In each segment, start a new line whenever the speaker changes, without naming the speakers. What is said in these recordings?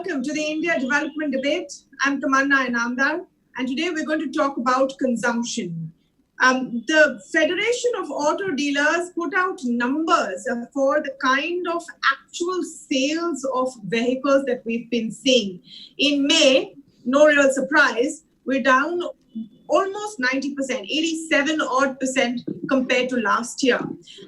welcome to the India Development Debate. I'm Tamanna Inamdar, and today we're going to talk about consumption. The Federation of Auto Dealers put out numbers for the kind of actual sales of vehicles that we've been seeing. In May, no real surprise, we're down almost 90%, 87 odd percent compared to last year.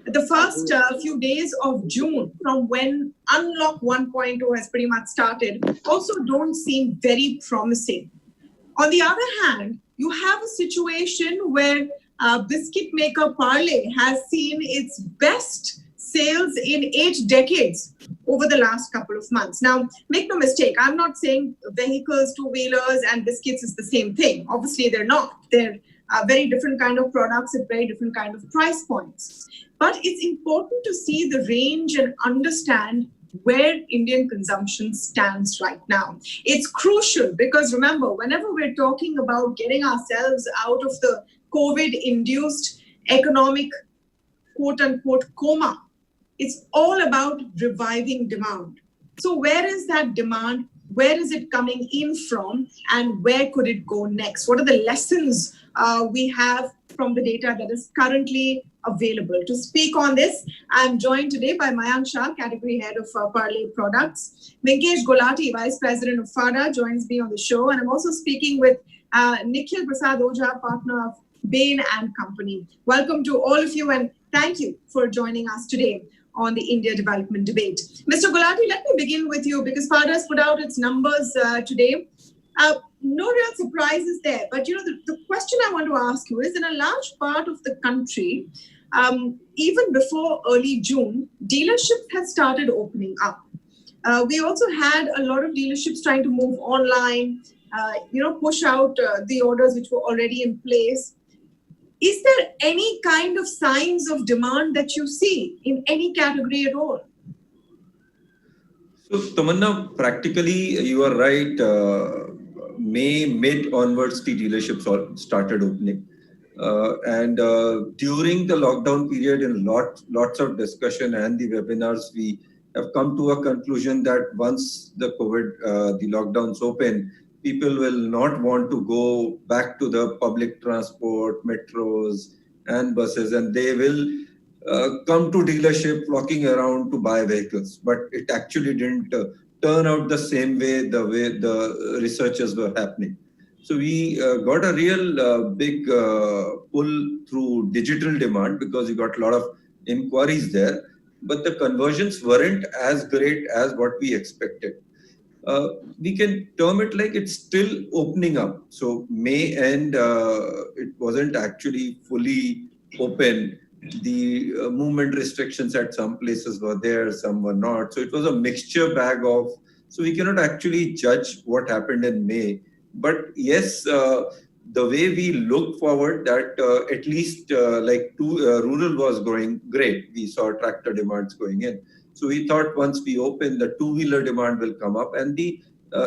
The first few days of June, from when Unlock 1.0 has pretty much started, also don't seem very promising. On the other hand, you have a situation where biscuit maker Parle has seen its best sales in 8 decades over the last couple of months. Now, make no mistake, I'm not saying vehicles, two-wheelers and biscuits is the same thing. Obviously, they're not. They're very different kind of products at very different kind of price points. But it's important to see the range and understand where Indian consumption stands right now. It's crucial because remember, whenever we're talking about getting ourselves out of the COVID-induced economic quote-unquote coma, it's all about reviving demand. So where is that demand? Where is it coming in from? And where could it go next? What are the lessons we have from the data that is currently available? To speak on this, I'm joined today by Mayank Shah, Category Head of Parle Products. Vinkesh Gulati, Vice President of FADA, joins me on the show. And I'm also speaking with Nikhil Prasad Ojha, partner of Bain Company. Welcome to all of you and thank you for joining us today on the India Development Debate. Mr. Gulati, let me begin with you because FADA has put out its numbers today. No real surprises there, but the question I want to ask you is in a large part of the country, even before early June, dealerships had started opening up. We also had a lot of dealerships trying to move online, push out the orders which were already in place. Is there any kind of signs of demand that you see in any category at all?
So, Tamanna, practically, you are right. May mid onwards, the dealerships all started opening. And during the lockdown period, in lots of discussion and the webinars, we have come to a conclusion that once the the lockdowns open, people will not want to go back to the public transport, metros and buses, and they will come to dealership flocking around to buy vehicles. But it actually didn't turn out the same way the researchers were happening. So we got a real big pull through digital demand because we got a lot of inquiries there, but the conversions weren't as great as what we expected. We can term it like it's still opening up. So May end, it wasn't actually fully open. The movement restrictions at some places were there, some were not. So it was a mixture bag of, so we cannot actually judge what happened in May. But yes, the way we look forward that at least rural was growing great. We saw tractor demands going in. So we thought once we open, the two-wheeler demand will come up and the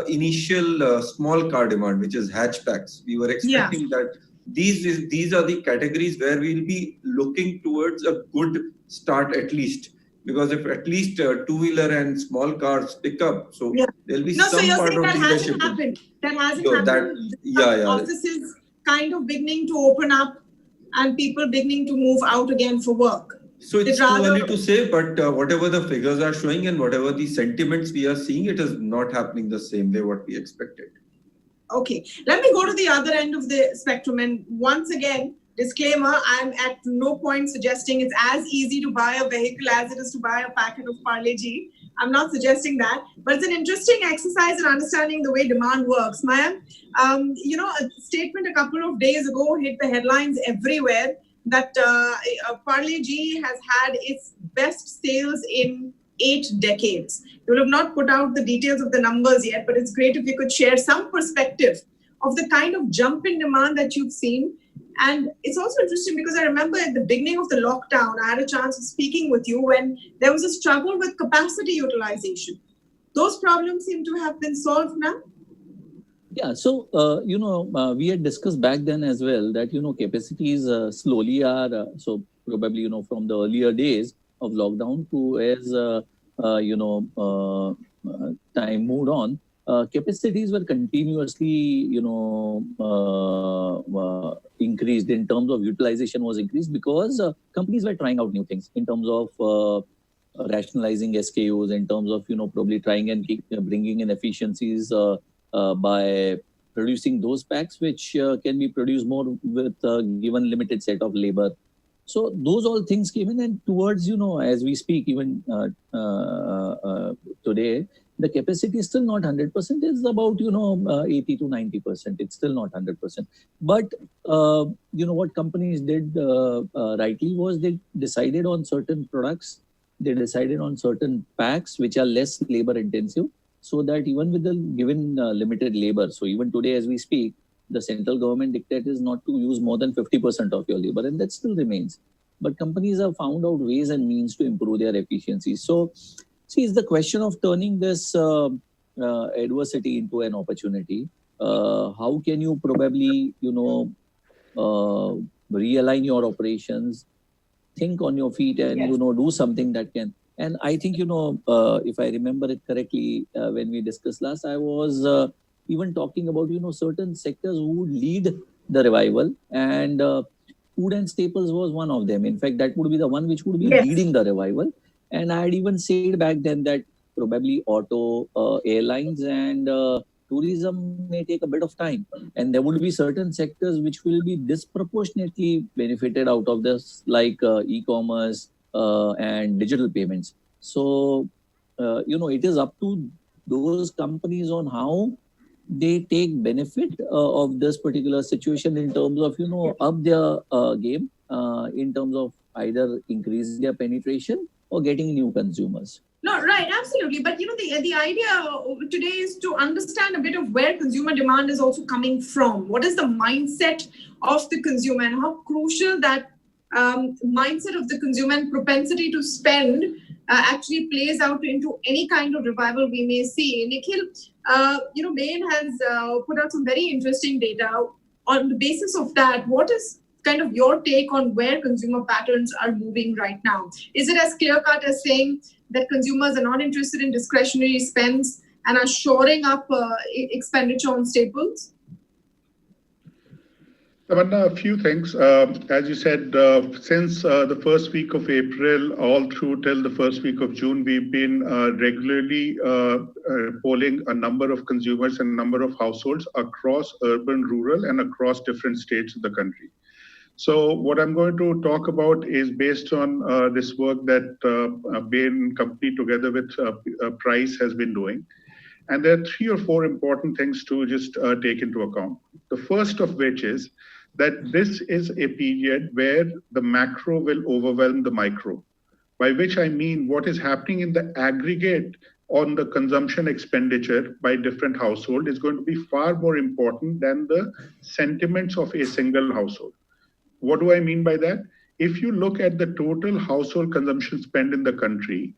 initial small car demand, which is hatchbacks. We were expecting that these are the categories where we'll be looking towards a good start at least. Because if at least two-wheeler and small cars pick up, so there'll be some part of
that
dealership.
Hasn't happened. That hasn't happened. Offices kind of beginning to open up and people beginning to move out again for work.
So it's too early to say, but whatever the figures are showing and whatever the sentiments we are seeing, it is not happening the same way what we expected.
Okay, let me go to the other end of the spectrum. And once again, disclaimer, I'm at no point suggesting it's as easy to buy a vehicle as it is to buy a packet of Parle G. I'm not suggesting that, but it's an interesting exercise in understanding the way demand works. Mayank, a statement a couple of days ago hit the headlines everywhere that Parle G has had its best sales in 8 decades. You will have not put out the details of the numbers yet, but it's great if you could share some perspective of the kind of jump in demand that you've seen. And it's also interesting because I remember at the beginning of the lockdown, I had a chance of speaking with you when there was a struggle with capacity utilization. Those problems seem to have been solved now.
Yeah, so, we had discussed back then as well that, capacities slowly are, so probably, from the earlier days of lockdown to as, time moved on, capacities were continuously, increased in terms of utilization was increased because companies were trying out new things in terms of rationalizing SKUs, in terms of, probably trying and bringing in efficiencies by producing those packs which can be produced more with given limited set of labor. So those all things came in, and towards, as we speak, even today, the capacity is still not 100%. It's about, 80 to 90%. It's still not 100%. But, what companies did rightly was they decided on certain products. They decided on certain packs which are less labor intensive, so that even with the given limited labor, so even today as we speak, the central government dictate is not to use more than 50% of your labor, and that still remains. But companies have found out ways and means to improve their efficiency. So, see, it's the question of turning this adversity into an opportunity. How can you probably, realign your operations, think on your feet, and
Yes.
Do something that can. And I think if I remember it correctly, when we discussed last, I was even talking about certain sectors who would lead the revival, and food and staples was one of them. In fact, that would be the one which would be
Yes.
leading the revival. And I had even said back then that probably auto, airlines, and tourism may take a bit of time, and there would be certain sectors which will be disproportionately benefited out of this, like e-commerce and digital payments. So, it is up to those companies on how they take benefit of this particular situation in terms of, up their game in terms of either increasing their penetration or getting new consumers.
No, right, absolutely. But the idea today is to understand a bit of where consumer demand is also coming from. What is the mindset of the consumer, and how crucial that mindset of the consumer and propensity to spend actually plays out into any kind of revival we may see. Nikhil, Bain has put out some very interesting data. On the basis of that, what is kind of your take on where consumer patterns are moving right now? Is it as clear-cut as saying that consumers are not interested in discretionary spends and are shoring up expenditure on staples?
Tamanna, a few things. As you said, since the first week of April, all through till the first week of June, we've been regularly polling a number of consumers and number of households across urban, rural, and across different states of the country. So what I'm going to talk about is based on this work that Bain Company together with Price has been doing. And there are 3 or 4 important things to just take into account. The first of which is that this is a period where the macro will overwhelm the micro, by which I mean what is happening in the aggregate on the consumption expenditure by different household is going to be far more important than the sentiments of a single household. What do I mean by that? If you look at the total household consumption spend in the country,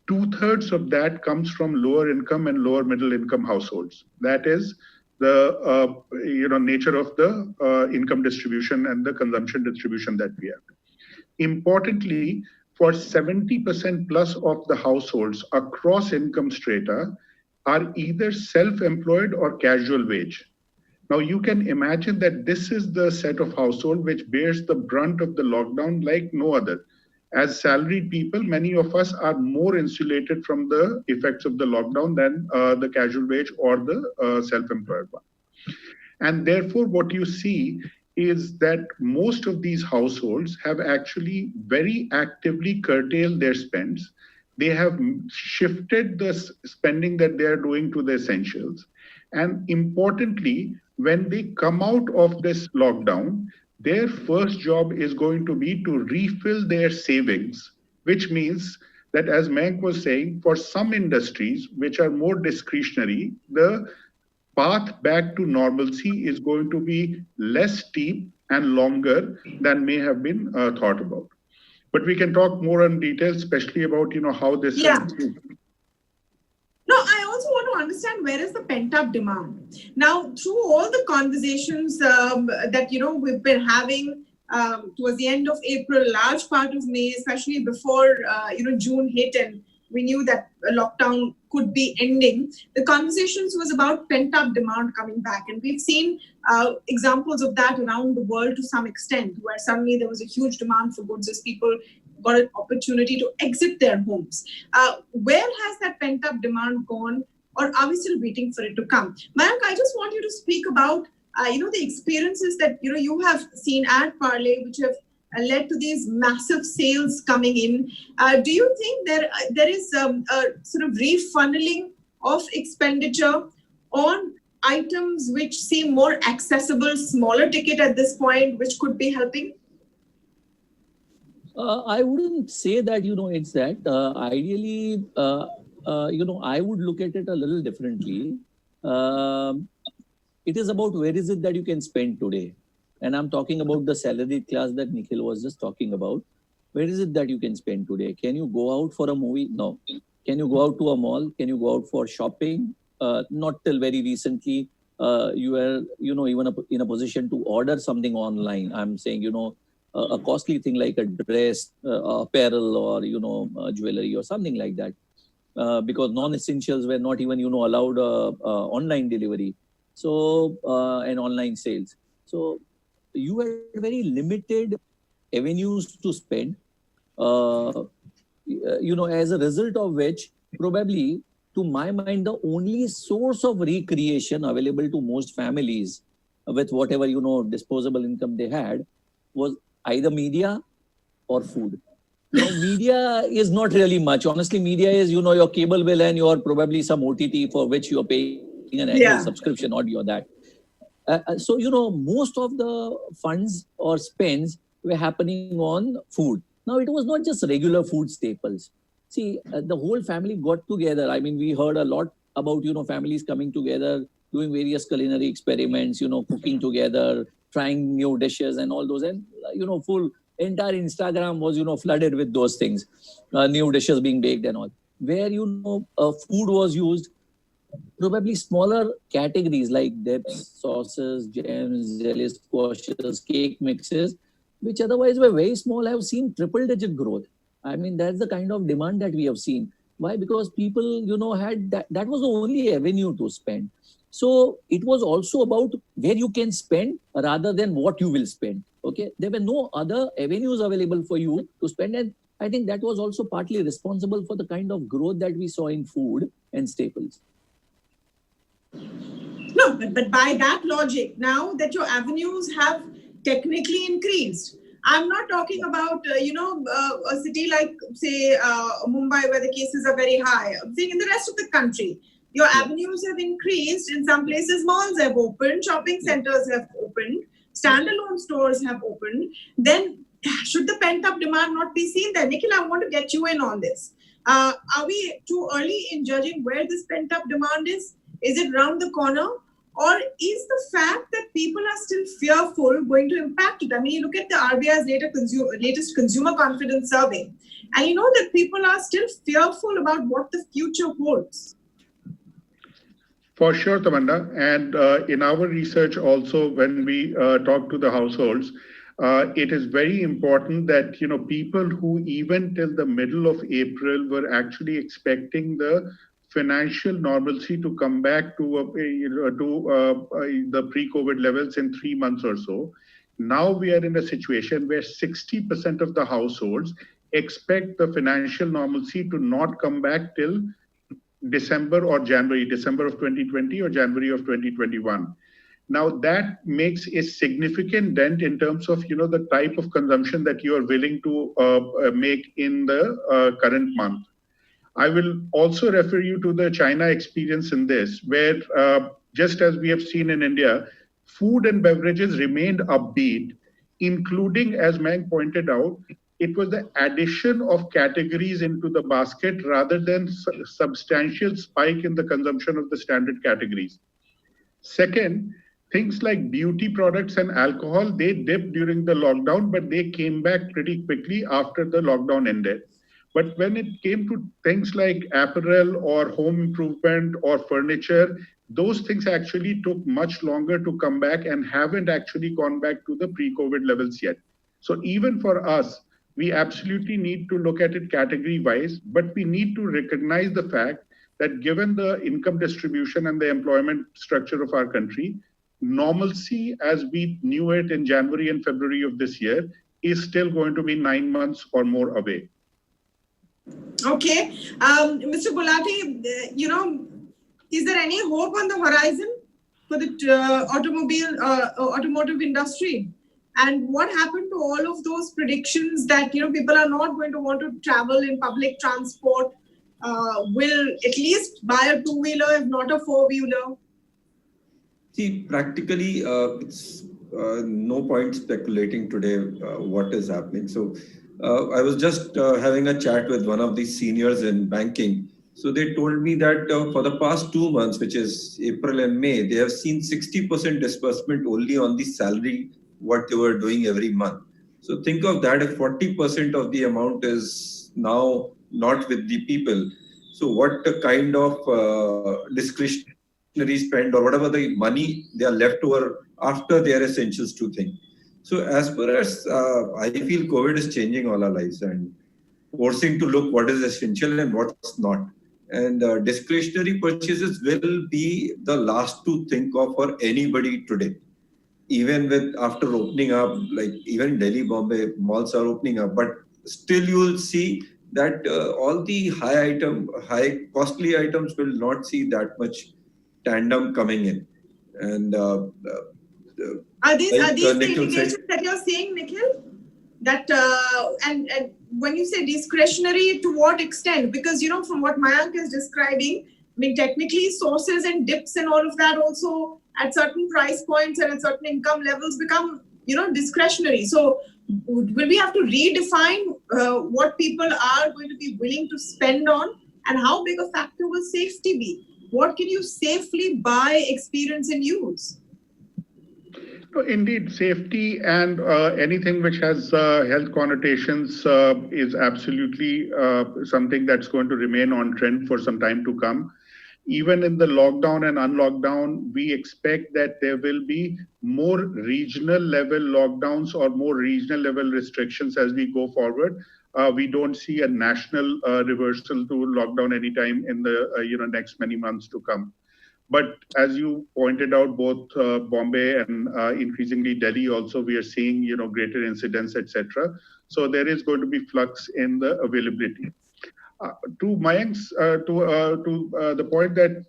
2/3 of that comes from lower income and lower middle income households. That is the nature of the income distribution and the consumption distribution that we have. Importantly, for 70% plus of the households across income strata are either self-employed or casual wage. Now you can imagine that this is the set of household which bears the brunt of the lockdown like no other. As salaried people, many of us are more insulated from the effects of the lockdown than the casual wage or the self-employed one. And therefore, what you see is that most of these households have actually very actively curtailed their spends. They have shifted the spending that they are doing to the essentials. And importantly, when they come out of this lockdown, their first job is going to be to refill their savings, which means that, as Mayank was saying, for some industries which are more discretionary, the path back to normalcy is going to be less steep and longer than may have been thought about. But we can talk more in detail, especially about how this.
Yeah. No, I also want to understand where is the pent-up demand. Now, through all the conversations that we've been having towards the end of April, large part of May, especially before June hit, and we knew that a lockdown could be ending, the conversations was about pent-up demand coming back. And we've seen examples of that around the world to some extent, where suddenly there was a huge demand for goods as people got an opportunity to exit their homes. Where has that pent-up demand gone, or are we still waiting for it to come? Mayank, I just want you to speak about the experiences that you have seen at Parle, which have led to these massive sales coming in. Do you think there is a sort of refunneling of expenditure on items which seem more accessible, smaller ticket at this point, which could be helping?
I wouldn't say that, it's that. Ideally, I would look at it a little differently. It is about where is it that you can spend today. And I'm talking about the salaried class that Nikhil was just talking about. Where is it that you can spend today? Can you go out for a movie? No. Can you go out to a mall? Can you go out for shopping? Not till very recently, you were, even in a position to order something online. I'm saying, a costly thing like a dress, apparel, or, jewelry or something like that. Because non-essentials were not even, allowed online delivery. So, and online sales. So, you had very limited avenues to spend, as a result of which, probably, to my mind, the only source of recreation available to most families with whatever, disposable income they had was either media or food. Now, media is not really much. Honestly, media is, your cable bill and your probably some OTT for which you're paying an annual subscription, or you're that. So, most of the funds or spends were happening on food. Now, it was not just regular food staples. See, the whole family got together. I mean, we heard a lot about, families coming together, doing various culinary experiments, cooking together, trying new dishes and all those. And, full entire Instagram was, flooded with those things, new dishes being baked and all. Where, food was used, probably smaller categories like dips, sauces, jams, jellies, squashes, cake mixes, which otherwise were very small, have seen triple-digit growth. I mean, that's the kind of demand that we have seen. Why? Because people, had that was the only avenue to spend. So it was also about where you can spend rather than what you will spend. Okay, there were no other avenues available for you to spend, and I think that was also partly responsible for the kind of growth that we saw in food and staples.
No, but by that logic, now that your avenues have technically increased, I'm not talking about, a city like, say, Mumbai, where the cases are very high. I'm saying in the rest of the country, your avenues have increased. In some places, malls have opened, shopping centers have opened, standalone stores have opened. Then should the pent-up demand not be seen there? Nikhil, I want to get you in on this. Are we too early in judging where this pent-up demand is? Is it round the corner? Or is the fact that people are still fearful going to impact it? I mean, you look at the RBI's latest consumer confidence survey, and you know that people are still fearful about what the future holds.
For sure, Tamanna. And in our research also, when we talk to the households, it is very important that, people who even till the middle of April were actually expecting the financial normalcy to come back to the pre-COVID levels in 3 months or so. Now we are in a situation where 60% of the households expect the financial normalcy to not come back till December of 2020 or January of 2021. Now that makes a significant dent in terms of, the type of consumption that you are willing to make in the current month. I will also refer you to the China experience in this, where just as we have seen in India, food and beverages remained upbeat, including, as Mayank pointed out, it was the addition of categories into the basket rather than substantial spike in the consumption of the standard categories. Second, things like beauty products and alcohol, they dipped during the lockdown, but they came back pretty quickly after the lockdown ended. But when it came to things like apparel or home improvement or furniture, those things actually took much longer to come back and haven't actually gone back to the pre-COVID levels yet. So even for us, we absolutely need to look at it category-wise, but we need to recognize the fact that given the income distribution and the employment structure of our country, normalcy as we knew it in January and February of this year is still going to be 9 months or more away.
Okay. Mr. Gulati, is there any hope on the horizon for the automotive industry? And what happened to all of those predictions that, people are not going to want to travel in public transport, will at least buy a two-wheeler, if not a four-wheeler?
See, practically, it's no point speculating today what is happening. So I was just having a chat with one of the seniors in banking. So they told me that for the past 2 months, which is April and May, they have seen 60% disbursement only on the salary, what they were doing every month. So think of that, if 40% of the amount is now not with the people. So what kind of discretionary spend or whatever the money they are left over after their essentials to think. So as far as I feel COVID is changing all our lives and forcing to look what is essential and what's not. And discretionary purchases will be the last to think of for anybody today. Even with after opening up, like even Delhi, Bombay, malls are opening up, but still you will see that all the high costly items will not see that much tandem coming in. And
are these the indications that you're saying, Nikhil? That and when you say discretionary, to what extent? Because from what Mayank is describing, I mean, technically sources and dips and all of that also at certain price points and at certain income levels become discretionary. So will we have to redefine what people are going to be willing to spend on, and how big a factor will safety be? What can you safely buy, experience and use?
No, indeed, safety and anything which has health connotations is absolutely something that's going to remain on trend for some time to come. Even in the lockdown and unlockdown, we expect that there will be more regional level lockdowns or more regional level restrictions as we go forward. We don't see a national reversal to lockdown anytime in the next many months to come. But as you pointed out, both Bombay and increasingly Delhi also, we are seeing greater incidence, etc. So there is going to be flux in the availability. To Mayank's, to the point that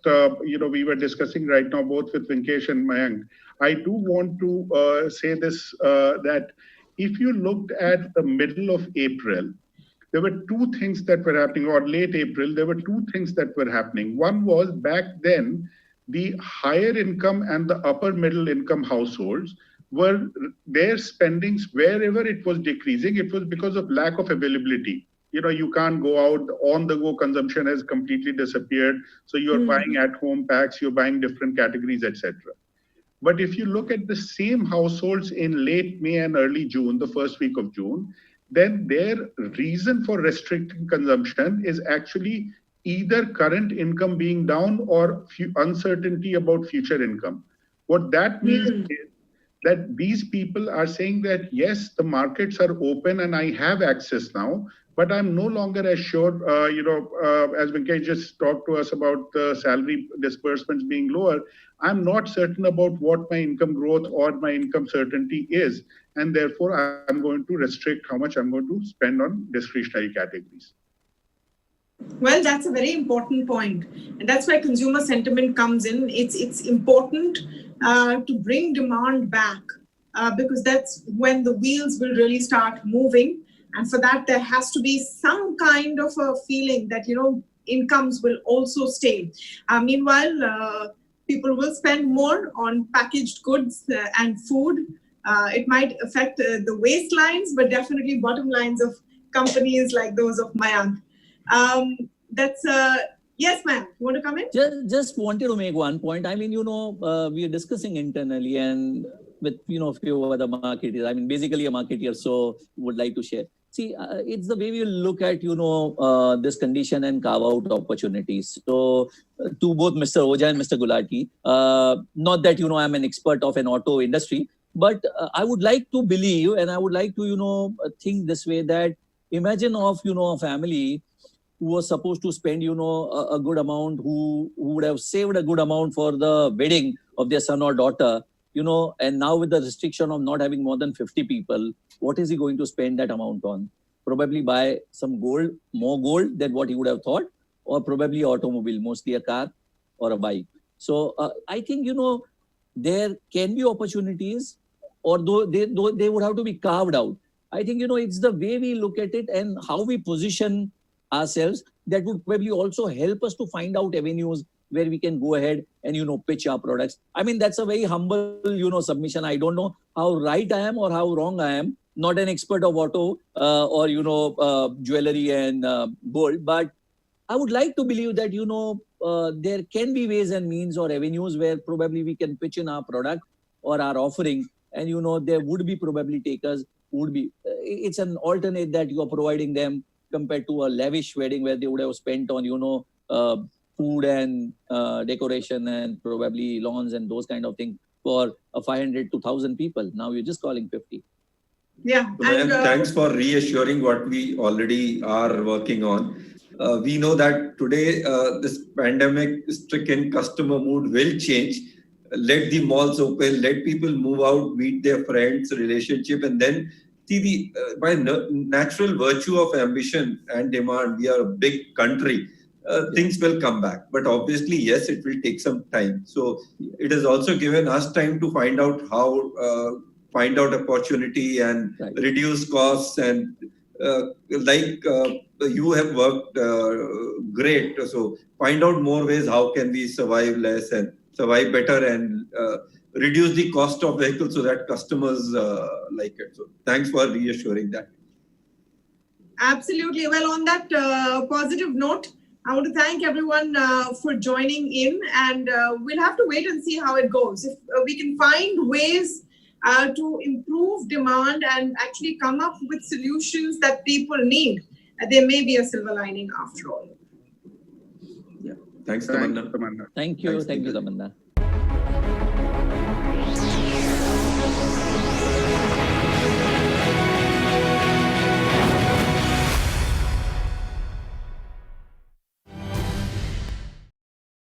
we were discussing right now, both with Vinkesh and Mayank, I do want to say this, that if you looked at the middle of April, there were two things that were happening, or late April, there were two things that were happening. One was back then, the higher income and the upper middle income households were their spendings, wherever it was decreasing, it was because of lack of availability. You can't go out, on the go consumption has completely disappeared. So you're buying at home packs, you're buying different categories, etc. But if you look at the same households in late May and early June, the first week of June, then their reason for restricting consumption is actually either current income being down or uncertainty about future income. What that means is that these people are saying that, yes, the markets are open and I have access now, but I'm no longer as sure, as Vinkesh just talked to us about the salary disbursements being lower, I'm not certain about what my income growth or my income certainty is. And therefore, I'm going to restrict how much I'm going to spend on discretionary categories.
Well, that's a very important point. And that's why consumer sentiment comes in. It's important to bring demand back because that's when the wheels will really start moving. And for that, there has to be some kind of a feeling that, incomes will also stay. Meanwhile, people will spend more on packaged goods and food. It might affect the waistlines, but definitely bottom lines of companies like those of Mayank. Yes, ma'am. You want to come in?
Just wanted to make one point. We are discussing internally and with, a few other marketeers. Basically a marketeer, so would like to share. See, it's the way we look at, this condition and carve out opportunities. So to both Mr. Ojha and Mr. Gulati, not that, I'm an expert of an auto industry, but I would like to believe and I would like to, think this way that Imagine of, a family who was supposed to spend, a good amount, who would have saved a good amount for the wedding of their son or daughter, and now with the restriction of not having more than 50 people, what is he going to spend that amount on? Probably buy some gold, more gold than what he would have thought, or probably automobile, mostly a car or a bike. So I think, there can be opportunities, or they would have to be carved out. I think, it's the way we look at it and how we position ourselves that would probably also help us to find out avenues where we can go ahead and, pitch our products. I mean, that's a very humble, submission. I don't know how right I am or how wrong I am. Not an expert of auto or, jewelry and gold, but I would like to believe that, there can be ways and means or avenues where probably we can pitch in our product or our offering, and, there would be probably takers, would be, it's an alternate that you are providing them compared to a lavish wedding where they would have spent on, food and decoration and probably lawns and those kind of things for 500 to 1,000 people. Now you're just calling 50.
Yeah.
And thanks for reassuring what we already are working on. We know that today this pandemic-stricken customer mood will change. Let the malls open, let people move out, meet their friends, relationship, and then see by natural virtue of ambition and demand, we are a big country. Things will come back, but obviously, yes, it will take some time. So it has also given us time to find out how, find out opportunity and reduce costs, and you have worked great. So find out more ways how can we survive less and survive better and reduce the cost of vehicles so that customers like it. So thanks for reassuring that.
Absolutely. Well, on that positive note, I want to thank everyone for joining in, and we'll have to wait and see how it goes. If we can find ways to improve demand and actually come up with solutions that people need, there may be a silver lining after all.
Yeah. Thanks, Tamanna.
Thank you. Thank you, Tamanna.